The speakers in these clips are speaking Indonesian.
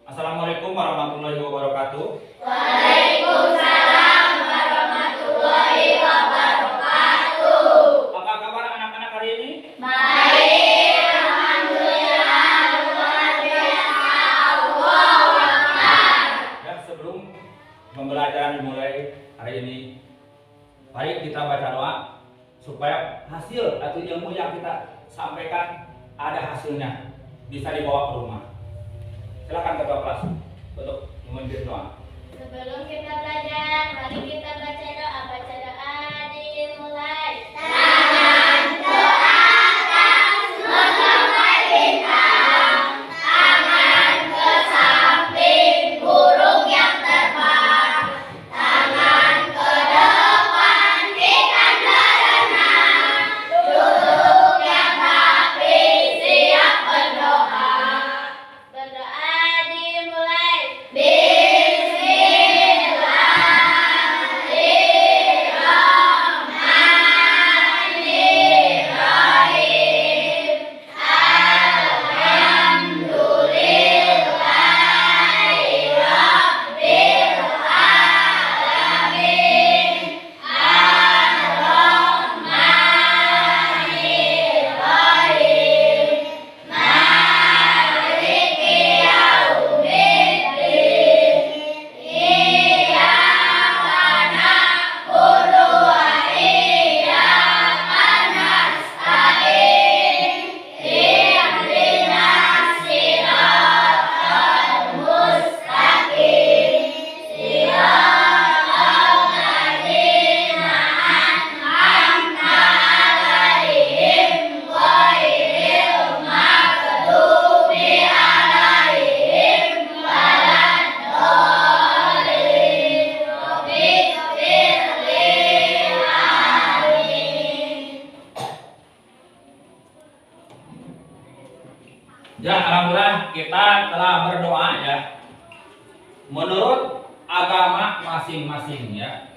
Assalamualaikum warahmatullahi wabarakatuh. Waalaikumsalam warahmatullahi wabarakatuh. Apa kabar anak-anak hari ini? Baik, alhamdulillah, luar biasa, Allahu Akbar. Ya, sebelum pembelajaran dimulai hari ini, mari kita baca doa supaya hasil atau ilmu yang kita sampaikan ada hasilnya, bisa dibawa ke rumah. Silakan ketua kelas untuk memimpin doa. Sebelum kita belajar, mari kita baca doa. Baca doa dimulai. Tangan ke atas menggapai bintang, tangan ke samping burung yang terbang, tangan ke depan ikan berenang, duduk yang rapi siap berdoa. Berdoa dimulai. Ya, alhamdulillah kita telah berdoa ya, menurut agama masing-masing ya.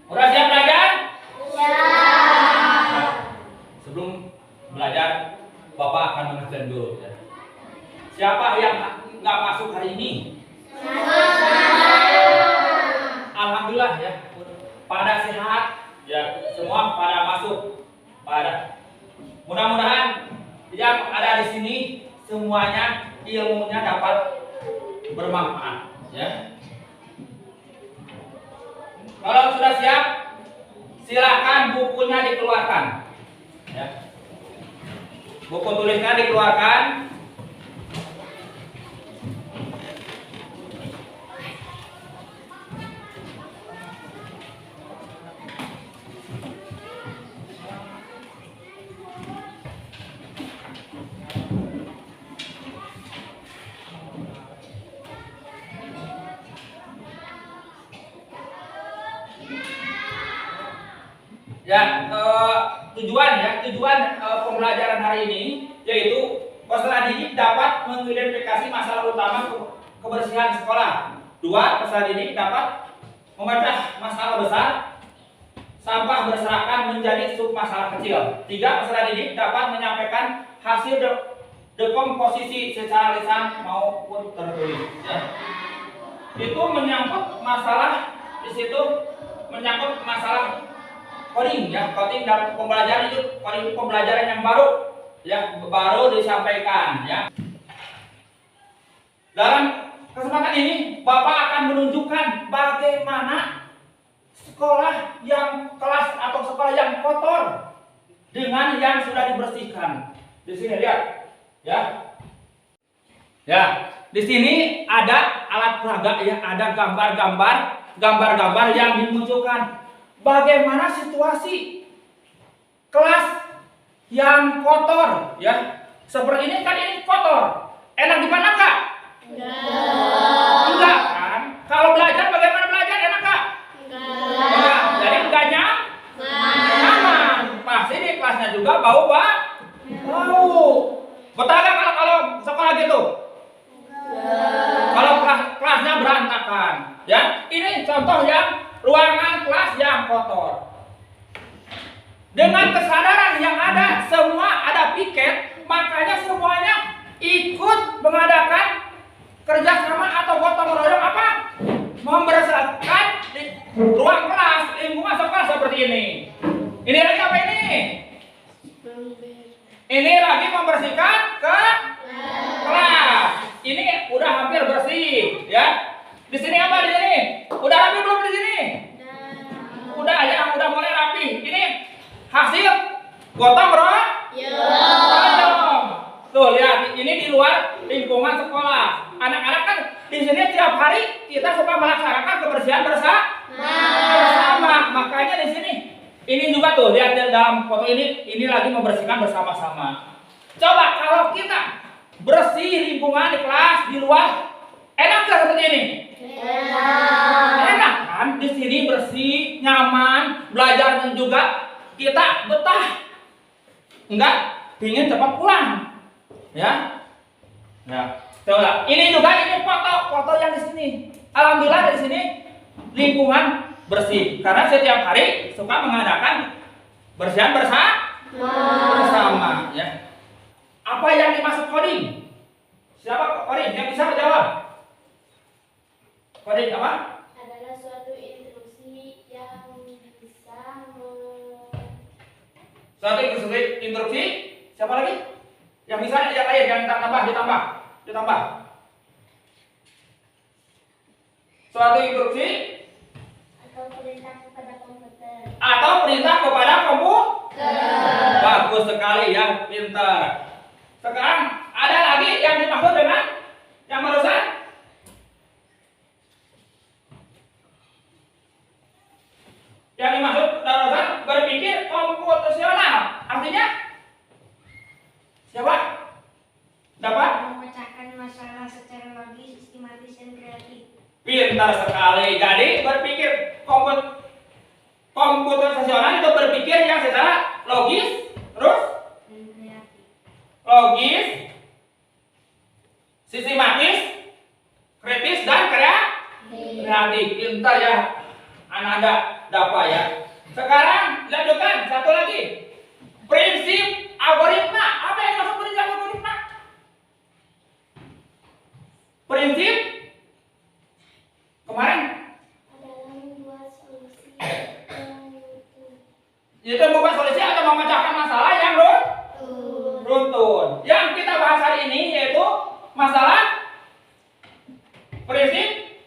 Udah siap belajar? Nah, sebelum belajar, Bapak akan mengajar dulu ya. Siapa yang nggak masuk hari ini? Alhamdulillah ya, pada sehat ya, semua pada masuk. Mudah-mudahan yang ada di sini semuanya ilmunya dapat bermanfaat ya. Kalau sudah siap, silakan bukunya dikeluarkan ya. Buku tulisnya dikeluarkan. Ya, tujuan pembelajaran hari ini yaitu peserta didik dapat mengidentifikasi masalah utama kebersihan sekolah. 2. Peserta didik dapat memecah masalah besar sampah berserakan menjadi sub masalah kecil. 3. Peserta didik dapat menyampaikan hasil dekomposisi secara lisan maupun tertulis. Ya. Itu menyangkut masalah di situ menyangkut masalah coding ya, coding dan pembelajaran itu coding pembelajaran yang baru disampaikan ya. Dalam kesempatan ini Bapak akan menunjukkan bagaimana sekolah yang kelas atau sekolah yang kotor dengan yang sudah dibersihkan. Di sini lihat ya. Ya, di sini ada alat peraga ya, ada gambar-gambar yang dimunculkan. Bagaimana situasi kelas yang kotor ya? Seperti ini kan, ini kotor. Enak dipandang enggak? Enggak kan? Kalau belajar bagaimana belajar, enak enggak? Enggak. Jadi enggak nyaman. Pasti di kelasnya juga bau. Betah enggak kalau sekolah gitu? Kalau kelasnya berantakan ya. Ini contoh yang ruangan kelas yang kotor. Dengan kesadaran yang ada, semua ada piket, makanya semuanya ikut mengadakan kerjasama atau gotong royong apa? Membersihkan di ruang kelas, lingkungan sekolah seperti ini. Ini lagi apa ini? Ini lagi membersihkan ke kelas. Ini udah hampir bersih, ya. Di sini apa di sini? Udah rapi belum di sini? Udah ya, udah mulai rapi. Ini hasil gotong royong. Tuh lihat, ini di luar lingkungan sekolah. Anak-anak kan di sini tiap hari kita suka melaksanakan kebersihan bersama. Makanya di sini ini juga tuh lihat dalam foto ini lagi membersihkan bersama-sama. Coba kalau kita bersih lingkungan di kelas, di luar, enak nggak seperti ini? Enak kan? Di sini bersih, nyaman, belajarnya juga kita betah. Enggak ingin cepat pulang. Ya. Nah, coba. Ini juga ini foto yang di sini. Alhamdulillah di sini lingkungan bersih karena setiap hari suka mengadakan bersihan bersama, ya. Apa yang dimaksud coding? Siapa coding yang bisa menjawab? Coding apa? Adalah suatu instruksi yang bisa Suatu instruksi. Siapa lagi? Yang misalnya yang lain yang ditambah. Suatu instruksi atau perintah kepada komputer. Bagus sekali ya, pintar. Sekarang ada lagi yang dimaksud dengan yang barusan? Yang dimaksud barusan berpikir komputasional. Artinya siapa? Dapat? Memecahkan masalah secara logis, sistematis, dan kreatif. Pintar sekali. Jadi berpikir komputasional itu berpikir yang secara logis, terus Dan kreatif. logis, sistematis, kritis, dan kreatif. Pintar ya, anak-anak dapat ya. Sekarang lanjutkan satu lagi. Prinsip algoritma. Apa yang masuk prinsip algoritma? Prinsip kemarin Adalah membuat solusi itu membuat solusi atau memecahkan masalah yang runtun. Yang kita bahas hari ini yaitu masalah prinsip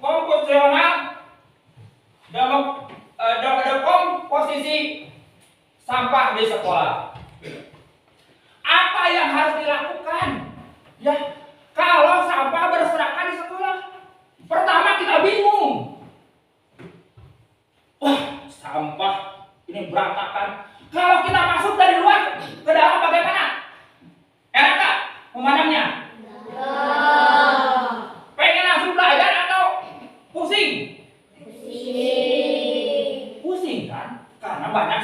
komputasional dalam komposisi sampah di sekolah. Apa yang harus dilakukan? Ya, kalau sampah berserakan di sekolah. Pertama kita bingung. Wah, sampah ini berantakan. Kalau kita masuk dari luar ke dalam bagaimana? Enak gak memandangnya? Pengen langsung belajar atau pusing? Pusing kan? Karena banyak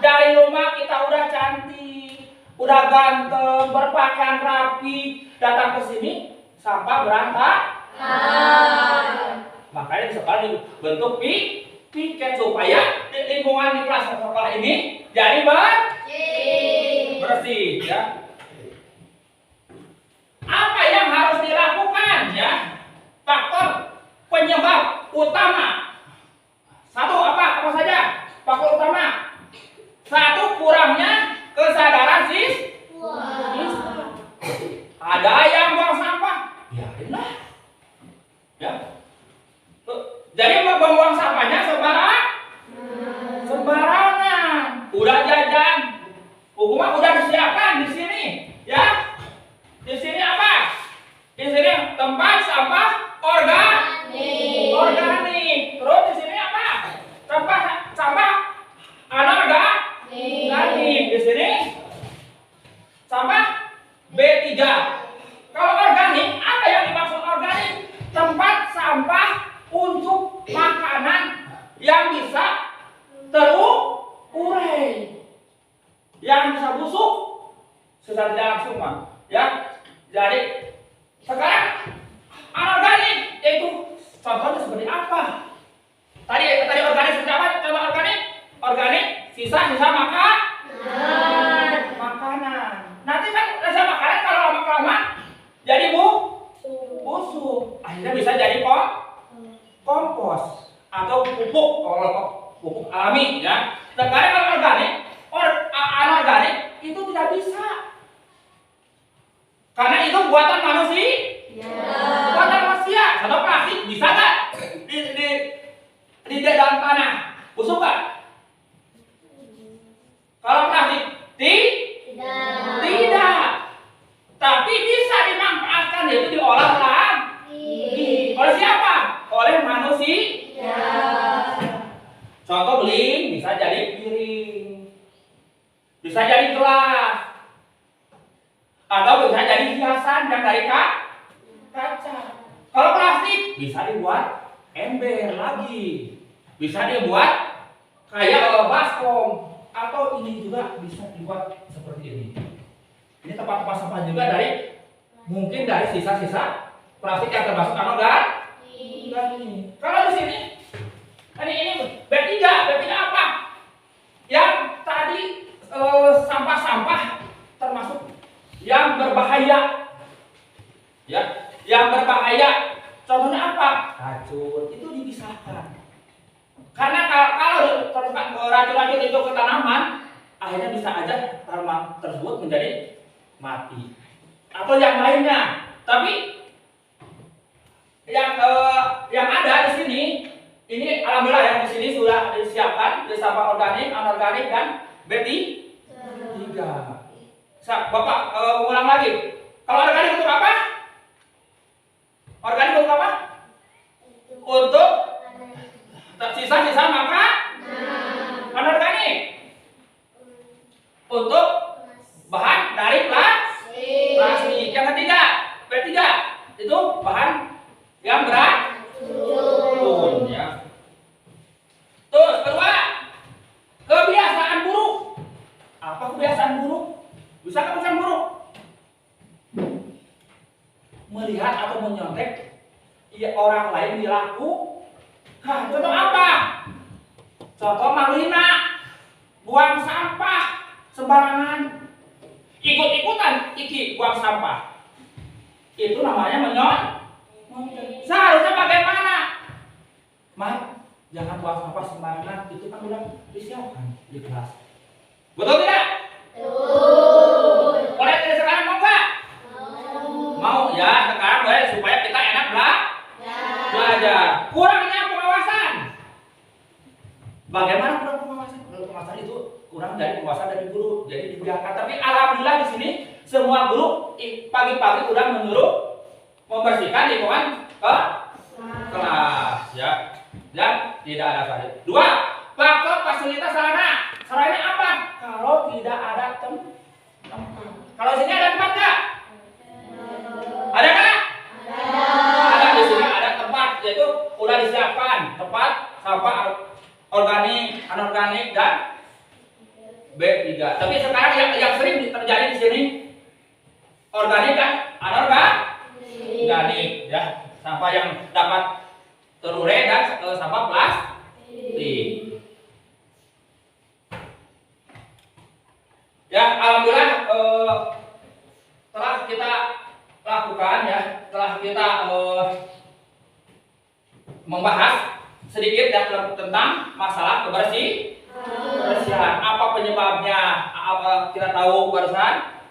dari rumah kita udah cantik, udah ganteng, berpakaian rapi, datang ke sini sampah berantakan. Makanya di sekolah dibentuk piket supaya lingkungan di kelas sekolah ini jadi bersih, ya. Apa yang harus dilakukan, ya? Faktor penyebab utama. Satu apa saja? Faktor utama. Satu, kurangnya kesadaran siswa. Ada yang buang sampah, biarinlah. Ya. Jadi membuang sampahnya sembarangan. Udah jajan, hukuman udah disiapkan di sini, ya. Di sini apa? Di sini tempat sampah organik. Terus di sini apa? Tempat sampah anorganik. Di sini sampah B3. Kalau organik, apa yang dimaksud organik? Tempat sampah untuk makanan yang bisa terurai, yang bisa busuk secara tidak langsung, ya. Jadi sekarang anorganik itu contohnya seperti apa? Tadi organik seperti apa? Contoh organik sisa-sisa makanan. Nanti kan sisa makanan kalau lama-kelamaan jadi Karena itu buatan manusia. Buatan manusia. Contoh plastik bisa nggak di dalam tanah? Busuk nggak? Kalau plastik tidak. Tapi bisa dimanfaatkan, yaitu diolah lagi. Oleh siapa? Oleh manusia. Contoh beling bisa jadi piring, bisa jadi gelas, atau bisa jadi hiasan yang dari kaca. Kalau plastik bisa dibuat ember lagi, bisa dibuat kayak baskom, atau ini juga bisa dibuat seperti ini. Ini tempat sampah juga mungkin dari sisa-sisa plastik yang termasuk anorganik. Kalau di sini ini B3 apa? Yang tadi sampah-sampah termasuk yang berbahaya. Ya, yang berbahaya. Contohnya apa? Racun. Itu dipisahkan. Karena kalau racun-racun itu ke tanaman, akhirnya bisa aja tanaman tersebut menjadi mati. Atau yang lainnya. Tapi yang ada di sini, ini alhamdulillah ya, di sini sudah disiapkan sampah organik, anorganik dan B3. Bapak ulang lagi. Kalau organik untuk apa? Organik untuk apa? Untuk sisa-sisa maka anorganik. Untuk bahan dari plastik. Yang ketiga, B3 itu bahan yang beracun ya. Terus kedua, kebiasaan buruk. Apa kebiasaan buruk? Bisa kebiasaan buruk? Melihat atau menyontek orang lain dilaku. Contoh apa? Contoh menghina, buang sampah sembarangan, ikut-ikutan buang sampah. Itu namanya menyontek. Seharusnya bagaimana? Mas, jangan buang sampah sembarangan. Itu kan udah disiapkan di kelas. Betul tidak? Betul. Boleh tidak sekarang mau nggak? Mau ya, sekarang boleh supaya kita enak belajar. Kurangnya pengawasan. Bagaimana kurang pengawasan? Kalau pengawasan itu kurang dari pengawasan dari guru, jadi dibiarkan. Tapi alhamdulillah di sini semua guru pagi-pagi sudah menyuruh membersihkan lingkungan kelas ya, dan tidak ada saja. Dua, faktor fasilitas sarana. Sarananya apa? Kalau tidak ada tempat. Kalau sini ada tempat nggak? Ada nggak? Ada. Di sini ada tempat, yaitu udah disiapkan tempat sampah organik, anorganik dan B3. Tapi sekarang yang sering terjadi di sini organik dan anorganik ya, sampah yang dapat terurai dan sampah plastik. Ya, alhamdulillah telah kita lakukan ya, telah kita membahas sedikit ya tentang masalah kebersihan. Apa penyebabnya? Apa kita tahu barusan?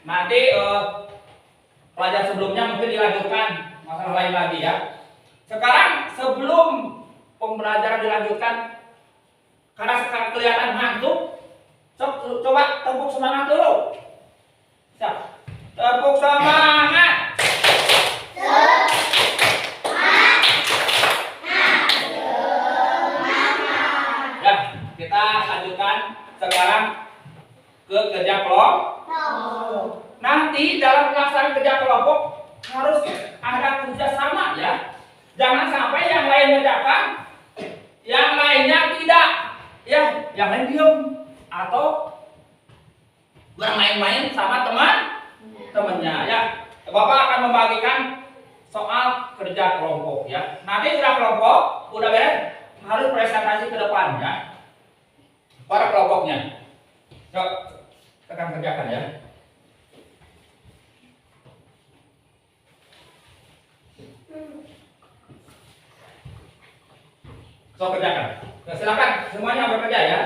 Nanti pelajaran sebelumnya mungkin dilanjutkan masalah lain lagi ya. Sekarang sebelum pembelajaran dilanjutkan, karena sekarang kelihatan ngantuk, coba tepuk semangat dulu. Siap. Tepuk semangat. Ya, kita lanjutkan sekarang ke kerja kelompok. Nanti dalam pelaksanaan kerja kelompok harus ada kerjasama ya. Jangan sampai yang lain mengerjakan, yang lainnya tidak. Ya, yang lain diam atau bermain-main sama teman-temannya ya. Bapak akan membagikan soal kerja kelompok ya. Nanti sudah kelompok, udah beres, harus presentasi ke depan ya. Para kelompoknya. Yuk, akan kerjakan ya. So kerjakan. Nah, silakan semuanya bekerja ya.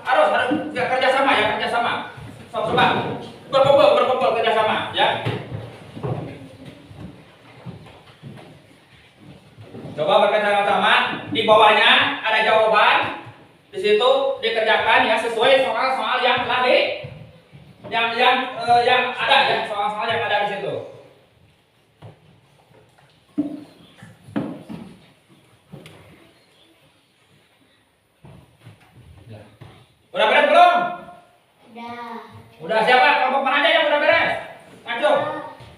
Harus kerjasama ya, kerjasama. yang telah yang ada ya, soal-soal yang ada di situ. Udah beres belum? Udah. Udah siapa? Kelompok mana aja yang udah beres? Maju.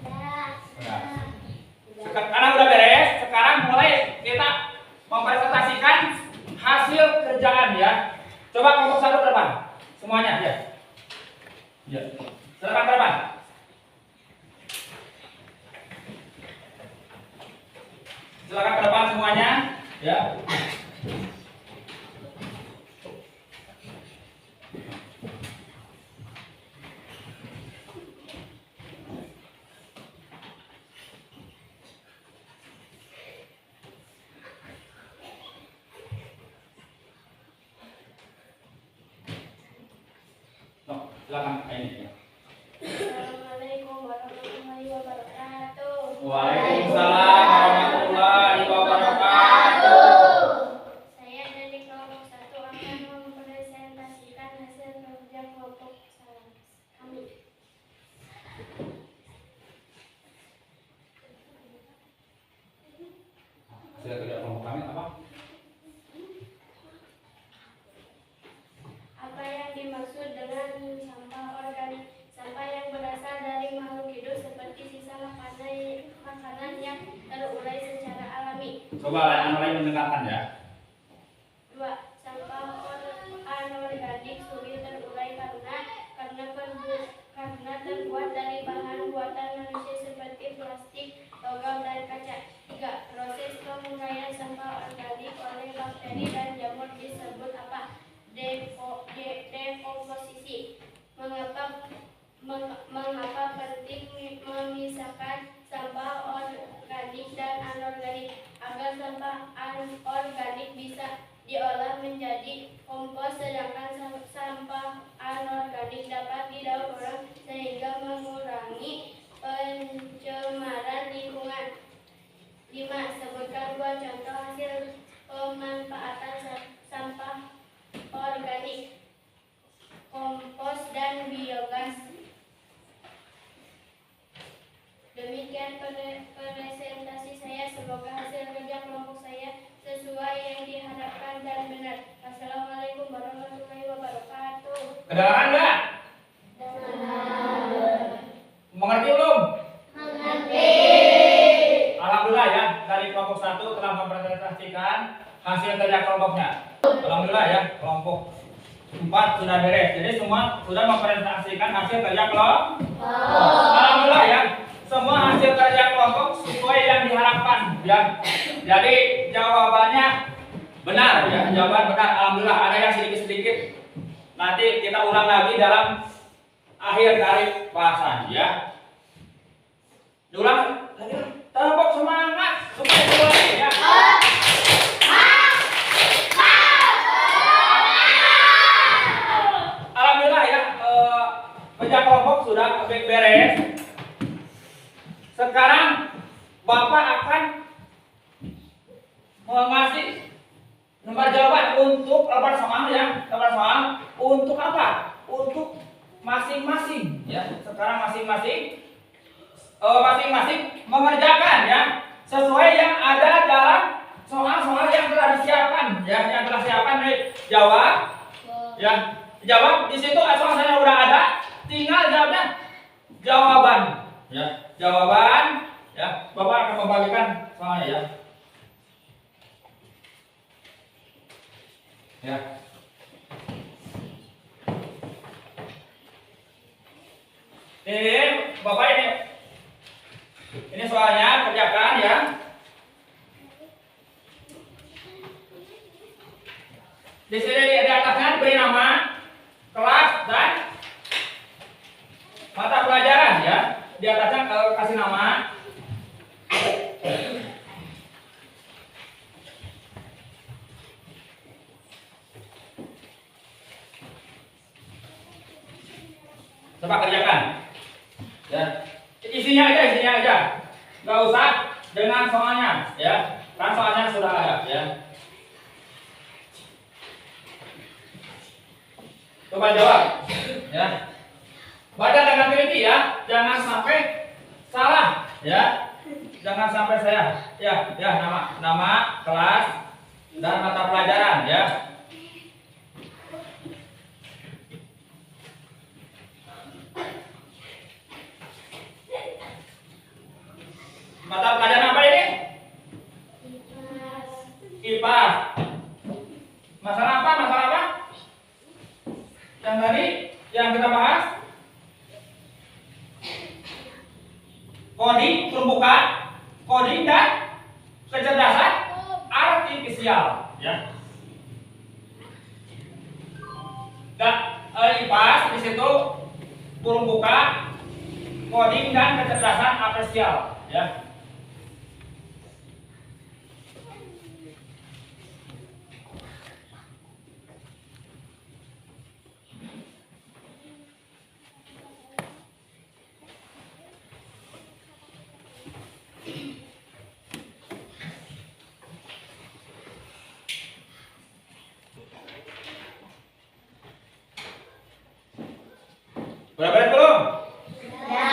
Udah. Karena udah beres, sekarang mulai kita mempresentasikan hasil kerjaan ya. Coba kelompok 1 ke depan. Semuanya ya. Ya. Silakan ke depan. Silakan ke depan semuanya ya. No, silakan ini. Assalamualaikum warahmatullahi wabarakatuh. Waalaikumsalam warahmatullahi wabarakatuh. Saya dari kelompok 1 akan mempresentasikan hasil kerja kelompok kami. Hasil kerja kelompok kami apa? Apa yang dimaksud dengan sampah organik? Sampah yang berasal dari makhluk hidup seperti sisa makanan yang terurai secara alami. Coba lain mendengarkan ya. 2. Sampah anorganik sulit terurai karena terbuat dari bahan buatan manusia seperti plastik, logam, dan kaca. 3. Proses penguraian sampah organik oleh bakteri dan jamur disebut apa? Dekomposisi. Mengapa penting memisahkan sampah organik dan anorganik? Agar sampah anorganik bisa diolah menjadi kompos, sedangkan sampah anorganik dapat didaur ulang sehingga mengurangi pencemaran lingkungan. 5. Sebutkan 2 contoh hasil pemanfaatan sampah organik, kompos, dan biogas. Demikian presentasi saya. Semoga hasil kerja kelompok saya sesuai yang diharapkan dan benar. Assalamualaikum warahmatullahi wabarakatuh. Kedengaran enggak? Mengerti belum? Mengerti. Alhamdulillah ya, dari kelompok 1 telah mempresentasikan hasil kerja kelompoknya. Alhamdulillah ya, kelompok 4 sudah beres. Jadi semua sudah mempresentasikan hasil kerja kelompok. Alhamdulillah ya, semua hasil kerja kelompok sesuai yang diharapkan ya. Jadi jawabannya benar ya, jawaban benar. Alhamdulillah, ada yang sedikit-sedikit. Nanti kita ulang lagi dalam akhir dari bahasan ya. Diulang lagi. Tepuk semangat supaya dimulai ya. Alhamdulillah ya, kerja kelompok sudah beres. Sekarang Bapak akan mengasih nomor jawaban untuk nomor soal ya. Nomor soal untuk apa? Untuk masing-masing ya. Sekarang masing-masing mengerjakan ya sesuai yang ada dalam soal-soal yang telah disiapkan ya, yang telah disiapkan. Jawab ya, jawab di situ soalnya udah ada, tinggal jawabnya jawaban ya, jawaban ya. Bapak akan membagikan soalnya ya. Ya. Ini Bapak ini soalnya kerjakan ya. Di sini di atasnya beri nama, kelas, dan mata pelajaran ya. Di atasnya kasih nama. Coba kerjakan. Ya. Isinya aja. Nggak usah dengan soalnya ya. Kan soalnya sudah ada ya. Coba jawab. Ya. Baca dengan teliti ya, jangan sampai salah ya. Jangan sampai nama kelas dan mata pelajaran ya. Mata pelajaran apa ini? IPA. Masalah apa? Yang tadi yang kita bahas? Coding, terbuka, coding dan kecerdasan artifisial, ya. Dan IPA di situ kurung buka, coding dan kecerdasan artifisial, ya. Udah beres belum? Ya.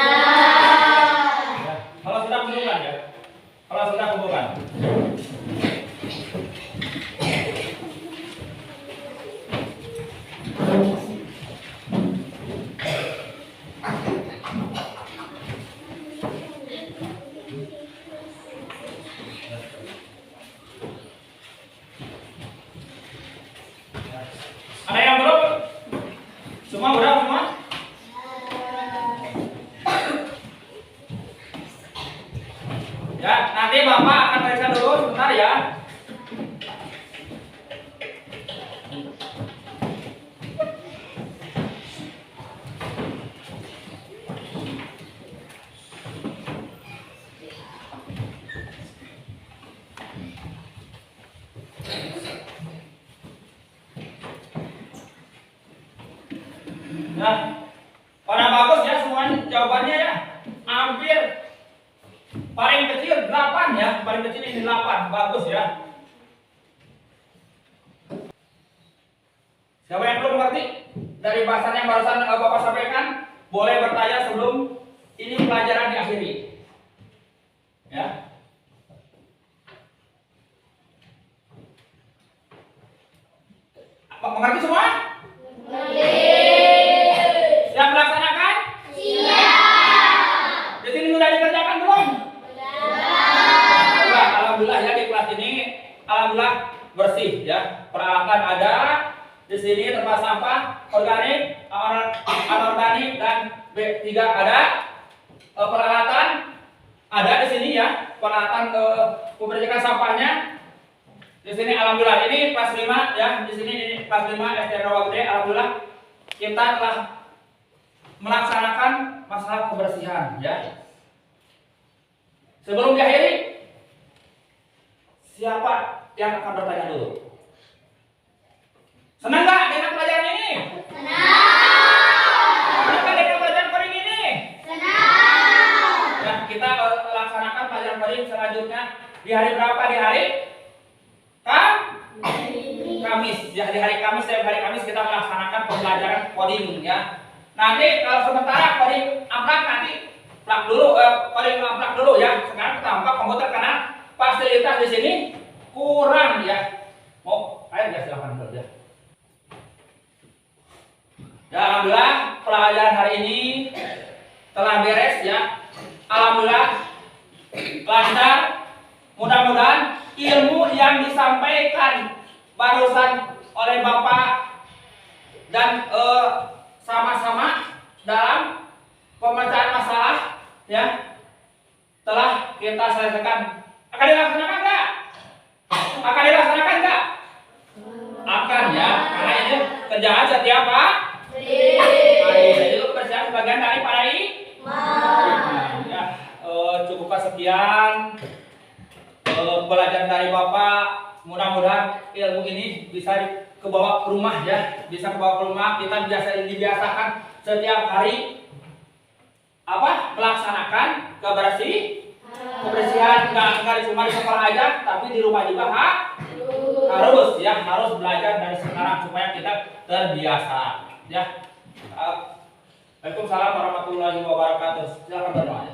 Kalau sudah kumpulkan ya. Kalau sudah kumpulkan. Ada yang belum? Semua udah semua? Ya, nanti Bapak akan periksa dulu sebentar ya. Nah, pada bagus ya semuanya jawabannya ya. Hampir paling kecil 8 ya, paling kecil ini 8, bagus ya. Siapa yang belum ngerti dari bahasan yang barusan Bapak sampaikan, boleh bertanya sebelum ini pelajaran diakhiri. Ya. Mengerti semua? Yang melaksanakan? Siap. Di sini sudah dikerjakan belum? Sudah. Alhamdulillah ya di kelas ini alhamdulillah bersih ya. Peralatan ada di sini tempat sampah organik, anorganik dan B3 ada. Peralatan ada di sini ya. Peralatan membersihkan sampahnya. Di sini alhamdulillah ini kelas 5 ya. Di sini ini kelas 5 SD Rawagede. Alhamdulillah kita telah melaksanakan masalah kebersihan ya. Sebelum diakhiri, siapa yang akan bertanya dulu? Senang nggak dengan pelajaran ini? Senang. Senang nggak dengan pelajaran coding ini? Senang. Ya, kita laksanakan pelajaran coding selanjutnya di hari berapa? Di hari Kamis. Ya, di hari Kamis, setiap hari Kamis kita melaksanakan pembelajaran coding ya. Nanti kalau sementara coding amplak nanti plak dulu, coding amplak dulu ya. Sekarang kita amplak komputer karena fasilitas di sini kurang ya. Mau ayo ya silakan kerja. Ya alhamdulillah pelajaran hari ini telah beres ya. Alhamdulillah lancar. Mudah-mudahan ilmu yang disampaikan barusan oleh Bapak dan sama-sama dalam pemecahan masalah ya telah kita selesaikan. Akan dilaksanakan enggak? Akan dilaksanakan enggak? Akan ya, karena ini kerjaan setiap hari. Itu kebersihan sebagian dari para ya, cukuplah sekian pelajaran dari Bapak. Mudah-mudahan ilmu ini bisa kebawa ke rumah ya, bisa kebawa ke rumah. Kita dibiasakan setiap hari melaksanakan kebersihan nggak cuma di sekolah aja, tapi di rumah juga harus belajar dari sekarang supaya kita terbiasa. ya. Waalaikumsalam warahmatullahi wabarakatuh. Silakan berdoa.